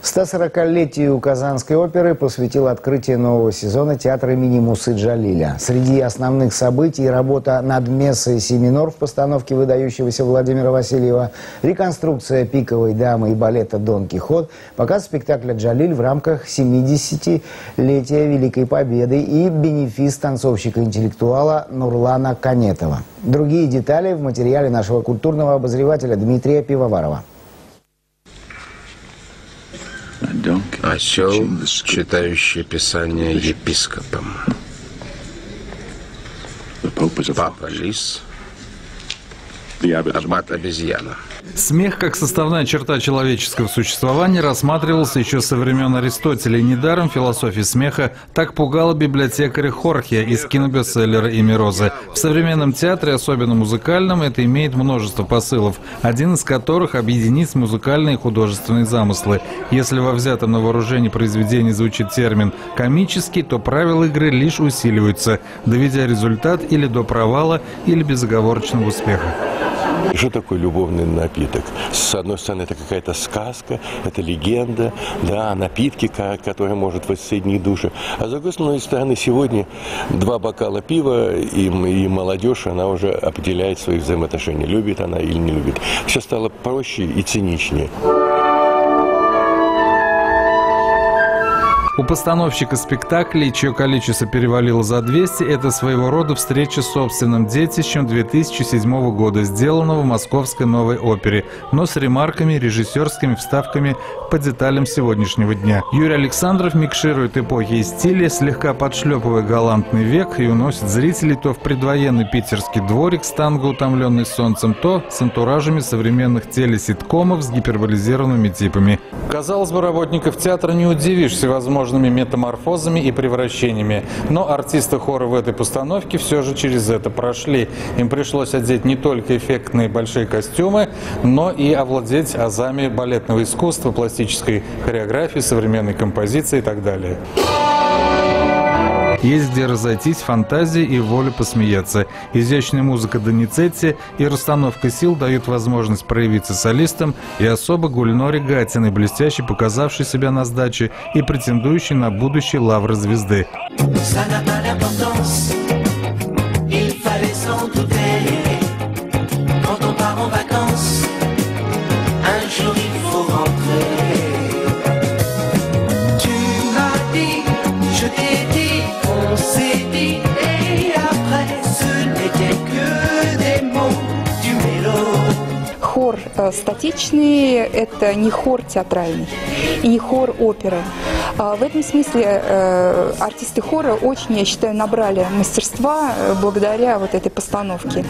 140-летию Казанской оперы посвятил открытие нового сезона театр имени Мусы Джалиля. Среди основных событий работа над мессой си минор в постановке выдающегося Владимира Васильева, реконструкция «Пиковой дамы» и балета «Дон Кихот», показ спектакля «Джалиль» в рамках 70-летия Великой Победы и бенефис танцовщика-интеллектуала Нурлана Канетова. Другие детали в материале нашего культурного обозревателя Дмитрия Пивоварова. Осел, читающий Писание епископом. Папа лис, аббат обезьяна. Смех как составная черта человеческого существования рассматривался еще со времен Аристотеля. И недаром философия смеха так пугала библиотекаря Хорхе из кинобестселлера «Имя Розы». В современном театре, особенно музыкальном, это имеет множество посылов, один из которых – объединить музыкальные и художественные замыслы. Если во взятом на вооружение произведении звучит термин «комический», то правила игры лишь усиливаются, доведя результат или до провала, или безоговорочного успеха. Что такое любовный напиток? С одной стороны, это какая-то сказка, это легенда, да, напитки, которые может воссоединить души. А с другой стороны, сегодня 2 бокала пива, и молодежь, она уже определяет свои взаимоотношения, любит она или не любит. Все стало проще и циничнее. У постановщика спектаклей, чье количество перевалило за 200, это своего рода встреча с собственным детищем 2007 года, сделанного в Московской новой опере, но с ремарками, режиссерскими вставками по деталям сегодняшнего дня. Юрий Александров микширует эпохи и стили, слегка подшлепывая галантный век, и уносит зрителей то в предвоенный питерский дворик с танго, утомленный солнцем, то с антуражами современных телеситкомов с гиперболизированными типами. Казалось бы, работников театра не удивишь всевозможными метаморфозами и превращениями. Но артисты хора в этой постановке все же через это прошли. Им пришлось одеть не только эффектные большие костюмы, но и овладеть азами балетного искусства, пластической хореографии, современной композиции и так далее. Есть где разойтись фантазии и волю посмеяться. Изящная музыка Доницетти и расстановка сил дают возможность проявиться солистам и особо Гульноре Гатиной, блестяще показавшей себя на сдаче и претендующей на будущий лавры звезды. Хор статичный – это не хор театральный и не хор оперы. В этом смысле артисты хора очень, я считаю, набрали мастерства благодаря вот этой постановке.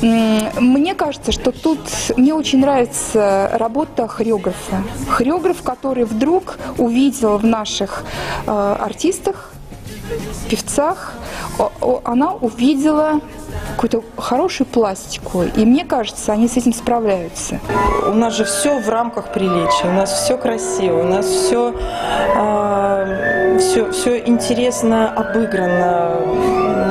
Мне кажется, что тут мне очень нравится работа хореографа. Хореограф, который вдруг увидел в наших артистах, певцах, она увидела какую-то хорошую пластику, и мне кажется, они с этим справляются. У нас же все в рамках приличия, у нас все красиво, у нас все интересно обыграно.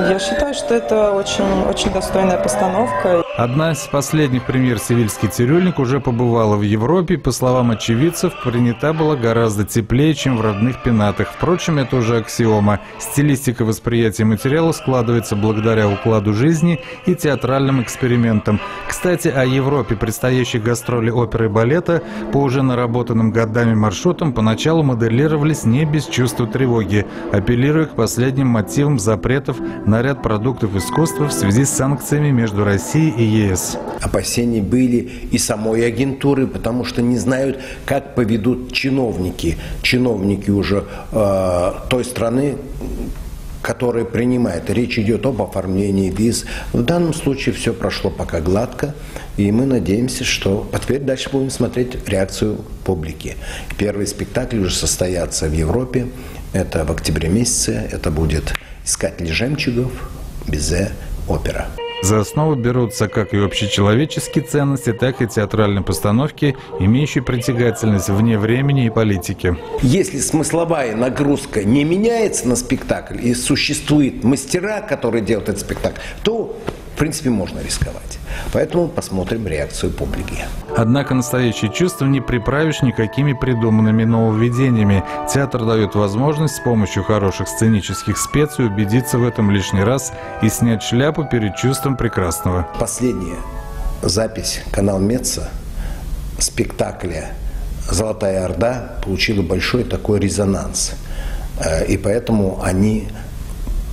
Я считаю, что это очень достойная постановка. Одна из последних премьер «Севильский цирюльник» уже побывала в Европе. По словам очевидцев, принята была гораздо теплее, чем в родных Пенатах. Впрочем, это уже аксиома. Стилистика восприятия материала складывается благодаря укладу жизни и театральным экспериментам. Кстати, о Европе. Предстоящие гастроли оперы и балета по уже наработанным годами маршрутам поначалу моделировались не без чувства тревоги, апеллируя к последним мотивам запретов на ряд продуктов искусства в связи с санкциями между Россией и ЕС. Опасения были и самой агентуры, потому что не знают, как поведут чиновники уже той страны, которая принимает. Речь идет об оформлении виз. В данном случае все прошло пока гладко, и мы надеемся, что теперь дальше будем смотреть реакцию публики. Первые спектакли уже состоятся в Европе. Это в октябре месяце. Это будет «Искатели жемчугов», «Бизе», опера. За основу берутся как и общечеловеческие ценности, так и театральные постановки, имеющие притягательность вне времени и политики. Если смысловая нагрузка не меняется на спектакль и существуют мастера, которые делают этот спектакль, то принципе, можно рисковать. Поэтому посмотрим реакцию публики. Однако настоящее чувство не приправишь никакими придуманными нововведениями. Театр дает возможность с помощью хороших сценических специй убедиться в этом лишний раз и снять шляпу перед чувством прекрасного. Последняя запись канал Метса спектакля «Золотая Орда» получила большой такой резонанс. И поэтому они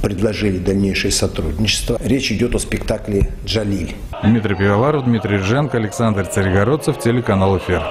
предложили дальнейшее сотрудничество. Речь идет о спектакле «Джалиль». Дмитрий Пивоваров, Дмитрий Рженко, Александр Царегородцев, телеканал «Эфир».